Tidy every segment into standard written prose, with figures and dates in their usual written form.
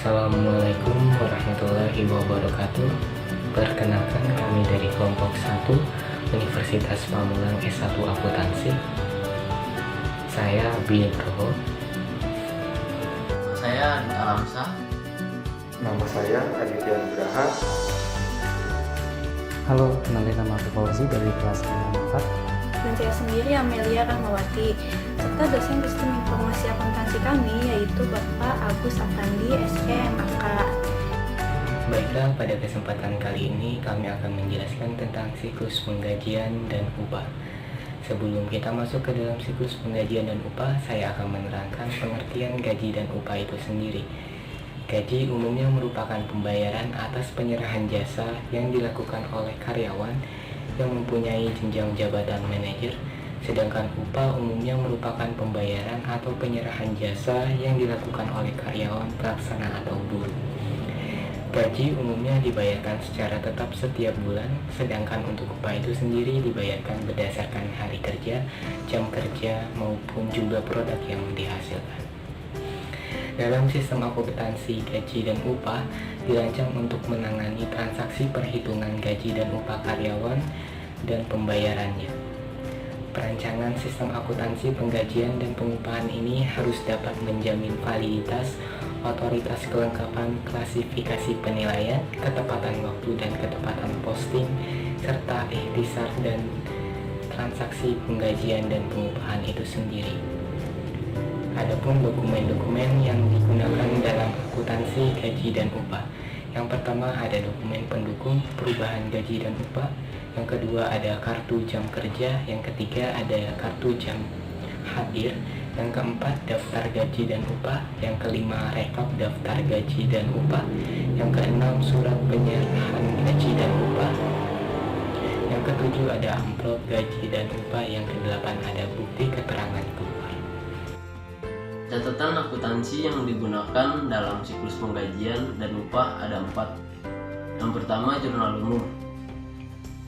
Assalamualaikum warahmatullahi wabarakatuh. Perkenalkan, kami dari kelompok 1 Universitas Pamulang S1 Akuntansi. Saya Bill Proho. Saya Alamsah. Nama saya Aditya Nugraha. Halo, kenalin nama aku Fauzi dari kelas 4. Dan saya sendiri Amelia Rahmawati, serta dosen sistem informasi akuntansi kami yaitu Bapak Agus Afandi, SE MAK. Baiklah, pada kesempatan kali ini kami akan menjelaskan tentang siklus penggajian dan upah. Sebelum kita masuk ke dalam siklus penggajian dan upah, saya akan menerangkan pengertian gaji dan upah itu sendiri. Gaji umumnya merupakan pembayaran atas penyerahan jasa yang dilakukan oleh karyawan yang mempunyai jenjang jabatan manajer, sedangkan upah umumnya merupakan pembayaran atau penyerahan jasa yang dilakukan oleh karyawan pelaksana atau buruh. Gaji umumnya dibayarkan secara tetap setiap bulan, sedangkan untuk upah itu sendiri dibayarkan berdasarkan hari kerja, jam kerja, maupun jumlah produk yang dihasilkan. Dalam sistem akuntansi, gaji dan upah dirancang untuk menangani transaksi perhitungan gaji dan upah karyawan dan pembayarannya. Perancangan sistem akuntansi penggajian dan pengupahan ini harus dapat menjamin validitas, otoritas kelengkapan klasifikasi penilaian, ketepatan waktu dan ketepatan posting, serta ikhtisar dan transaksi penggajian dan pengupahan itu sendiri. Adapun dokumen-dokumen yang digunakan dalam akuntansi gaji dan upah. Yang pertama ada dokumen pendukung perubahan gaji dan upah. Yang kedua ada kartu jam kerja. Yang ketiga ada kartu jam hadir. Yang keempat daftar gaji dan upah. Yang kelima rekap daftar gaji dan upah. Yang keenam surat penyerahan gaji dan upah. Yang ketujuh ada amplop gaji dan upah. Yang kedelapan ada bukti keterangan keluar. Catatan akuntansi yang digunakan dalam siklus penggajian dan upah ada 4. Yang pertama, jurnal umum.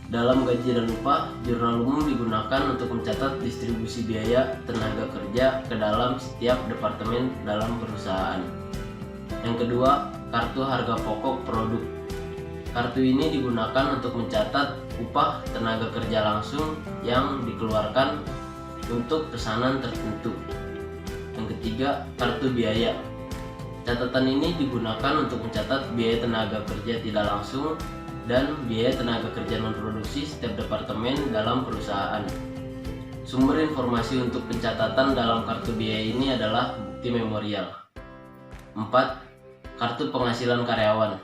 Dalam gaji dan upah, jurnal umum digunakan untuk mencatat distribusi biaya tenaga kerja ke dalam setiap departemen dalam perusahaan. Yang kedua, kartu harga pokok produk. Kartu ini digunakan untuk mencatat upah tenaga kerja langsung yang dikeluarkan untuk pesanan tertentu. Yang ketiga, kartu biaya. Catatan ini digunakan untuk mencatat biaya tenaga kerja tidak langsung dan biaya tenaga kerja non-produksi setiap departemen dalam perusahaan. Sumber informasi untuk pencatatan dalam kartu biaya ini adalah bukti memorial. 4. Kartu penghasilan karyawan.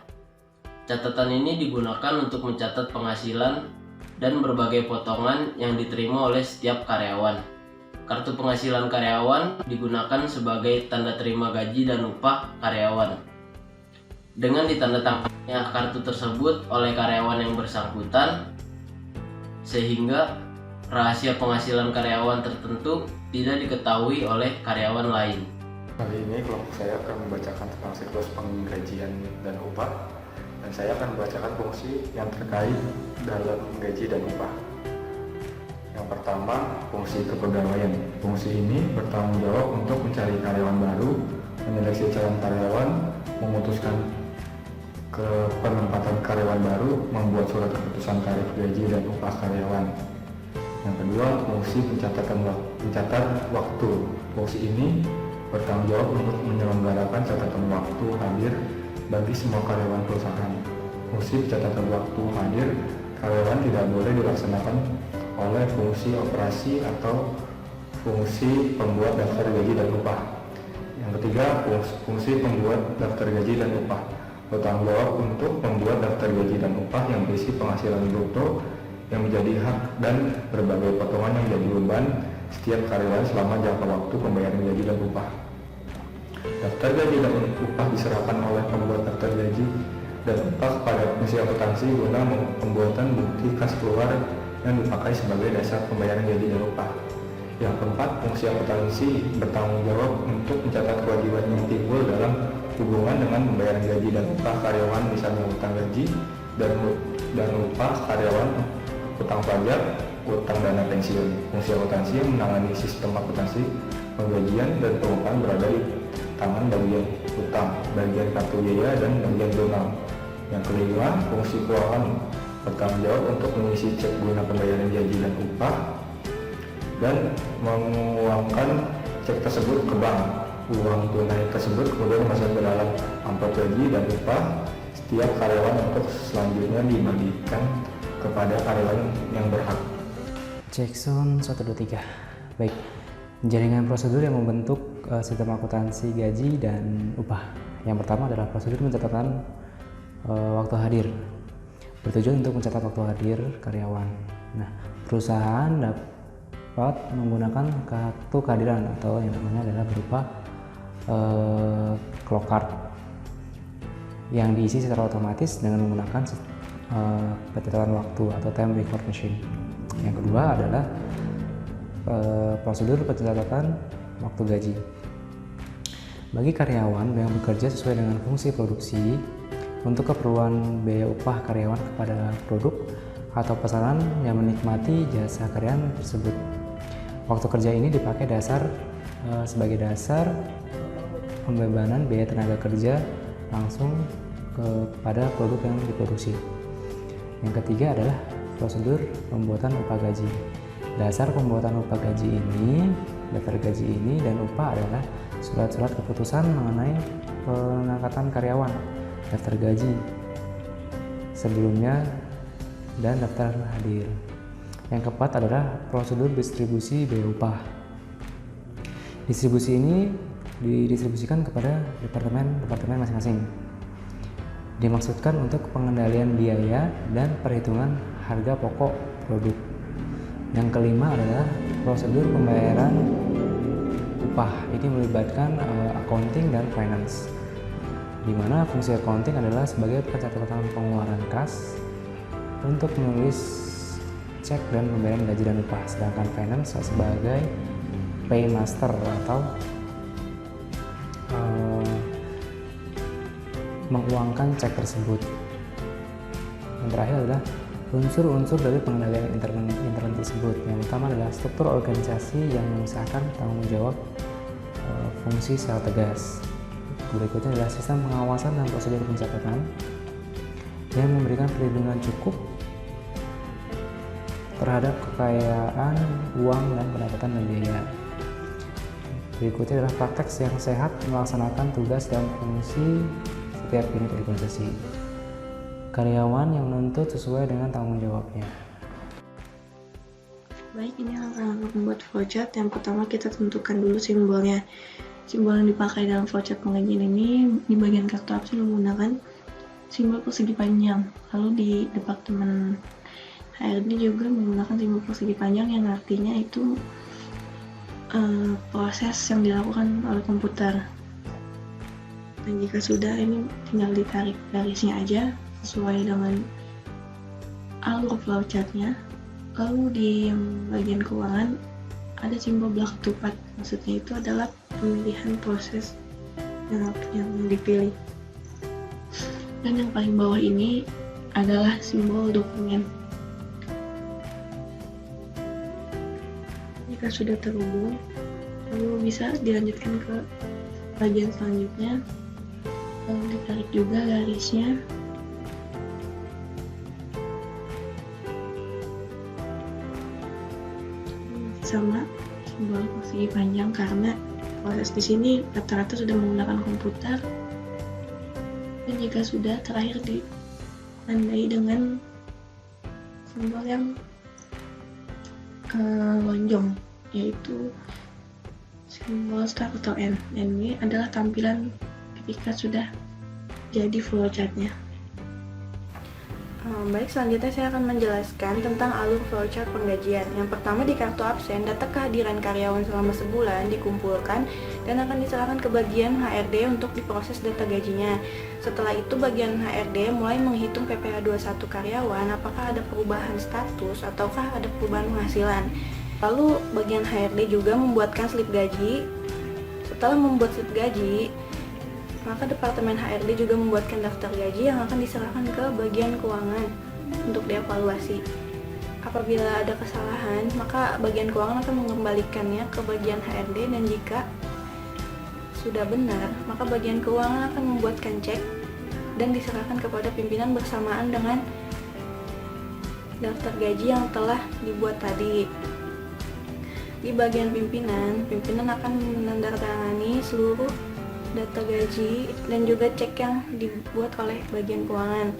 Catatan ini digunakan untuk mencatat penghasilan dan berbagai potongan yang diterima oleh setiap karyawan. Kartu penghasilan karyawan digunakan sebagai tanda terima gaji dan upah karyawan. Dengan ditandatangannya kartu tersebut oleh karyawan yang bersangkutan, sehingga rahasia penghasilan karyawan tertentu tidak diketahui oleh karyawan lain. Kali ini kelompok saya akan membacakan tentang siklus penggajian dan upah, dan saya akan membacakan fungsi yang terkait dalam gaji dan upah. Yang pertama, fungsi kepegawaian. Fungsi ini bertanggung jawab untuk mencari karyawan baru, menyeleksi calon karyawan, memutuskan penempatan karyawan baru, membuat surat keputusan tarif gaji dan upah karyawan. Yang kedua, fungsi mencatat waktu. Fungsi ini bertanggung jawab untuk menyelenggarakan catatan waktu hadir bagi semua karyawan perusahaan. Fungsi pencatatan waktu hadir karyawan tidak boleh dilaksanakan oleh fungsi operasi atau fungsi pembuat daftar gaji dan upah. Yang ketiga, fungsi pembuat daftar gaji dan upah bertanggung jawab untuk membuat daftar gaji dan upah yang berisi penghasilan bruto yang menjadi hak dan berbagai potongan yang menjadi beban setiap karyawan selama jangka waktu pembayaran gaji dan upah. Daftar gaji dan upah diserahkan oleh pembuat daftar gaji dan upah pada fungsi akuntansi guna pembuatan bukti kas keluar yang dipakai sebagai dasar pembayaran gaji dan upah. Yang keempat, fungsi akuntansi bertanggung jawab untuk mencatat kewajiban yang timbul dalam hubungan dengan pembayaran gaji dan upah karyawan, misalnya utang gaji dan upah karyawan, utang pajak, utang dana pensiun. Fungsi akuntansi menangani sistem akuntansi penggajian dan pengupahan berada di tangan bagian utang, bagian kartu biaya, dan bagian jurnal. Yang kelima, fungsi keuangan bertanggung jawab untuk mengisi cek guna pembayaran gaji dan upah dan menguangkan cek tersebut ke bank. Uang tunai tersebut kemudian masuk ke dalam amplop gaji dan upah setiap karyawan untuk selanjutnya dibagikan kepada karyawan yang berhak. Jackson 123. Baik, jaringan prosedur yang membentuk sistem akuntansi gaji dan upah. Yang pertama adalah prosedur pencatatan waktu hadir, bertujuan untuk mencatat waktu hadir karyawan. Nah, perusahaan dapat menggunakan kartu kehadiran atau yang namanya adalah berupa clock card yang diisi secara otomatis dengan menggunakan pencatatan waktu atau time record machine. Yang kedua adalah prosedur pencatatan waktu gaji. Bagi karyawan yang bekerja sesuai dengan fungsi produksi untuk keperluan biaya upah karyawan kepada produk atau pesanan yang menikmati jasa karyawan tersebut. Waktu kerja ini dipakai sebagai dasar pembebanan biaya tenaga kerja langsung kepada produk yang diproduksi. Yang ketiga adalah prosedur pembuatan upah gaji. Dasar pembuatan upah gaji ini, daftar gaji ini dan upah adalah surat-surat keputusan mengenai pengangkatan karyawan, daftar gaji sebelumnya, dan daftar hadir. Yang keempat adalah prosedur distribusi biaya upah. Distribusi ini didistribusikan kepada departemen masing-masing. Dimaksudkan untuk pengendalian biaya dan perhitungan harga pokok produk. Yang kelima adalah prosedur pembayaran upah. Ini melibatkan accounting dan finance, di mana fungsi accounting adalah sebagai pencatatan pengeluaran kas untuk menulis cek dan pembayaran gaji dan upah, sedangkan finance sebagai paymaster atau menguangkan cek tersebut. Yang terakhir adalah unsur-unsur dari pengendalian intern tersebut. Yang pertama adalah struktur organisasi yang memisahkan tanggung jawab fungsi secara tegas. Berikutnya adalah sistem pengawasan dan prosedur pencatatan yang memberikan perlindungan cukup terhadap kekayaan uang dan pendapatan dan biaya. Berikutnya adalah praktek yang sehat melaksanakan tugas dan fungsi setiap unit organisasi. Karyawan yang menuntut sesuai dengan tanggung jawabnya. Baik, ini langkah-langkah membuat flowchart. Yang pertama kita tentukan dulu simbolnya. Simbol yang dipakai dalam flowchart penggajian ini di bagian kartu absen menggunakan simbol persegi panjang. Lalu di departemen HRD juga menggunakan simbol persegi panjang yang artinya itu proses yang dilakukan oleh komputer. Dan jika sudah, ini tinggal ditarik garisnya aja sesuai dengan alur flowchartnya. Lalu di bagian keuangan ada simbol belah ketupat, maksudnya itu adalah pemilihan proses yang dipilih. Dan yang paling bawah ini adalah simbol dokumen. Jika sudah terhubung, lalu bisa dilanjutkan ke bagian selanjutnya. Lalu ditarik juga garisnya. Sama simbol persegi panjang karena proses di sini rata-rata sudah menggunakan komputer. Dan jika sudah, terakhir ditandai dengan simbol yang lonjong, yaitu simbol start atau end. Dan ini adalah tampilan ketika sudah jadi flowchartnya. Baik, selanjutnya saya akan menjelaskan tentang alur flowchart penggajian. Yang pertama, di kartu absen, data kehadiran karyawan selama sebulan dikumpulkan dan akan diserahkan ke bagian HRD untuk diproses data gajinya. Setelah itu, bagian HRD mulai menghitung PPh 21 karyawan, apakah ada perubahan status ataukah ada perubahan penghasilan. Lalu, bagian HRD juga membuatkan slip gaji. Setelah membuat slip gaji, maka Departemen HRD juga membuatkan daftar gaji yang akan diserahkan ke bagian keuangan untuk dievaluasi. Apabila ada kesalahan, maka bagian keuangan akan mengembalikannya ke bagian HRD, dan jika sudah benar, maka bagian keuangan akan membuatkan cek dan diserahkan kepada pimpinan bersamaan dengan daftar gaji yang telah dibuat tadi. Di bagian pimpinan akan menandatangani seluruh data gaji dan juga cek yang dibuat oleh bagian keuangan.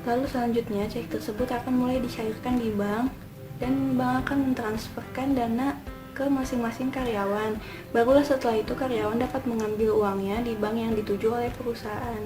Lalu selanjutnya cek tersebut akan mulai dicairkan di bank dan bank akan mentransferkan dana ke masing-masing karyawan. Barulah setelah itu karyawan dapat mengambil uangnya di bank yang dituju oleh perusahaan.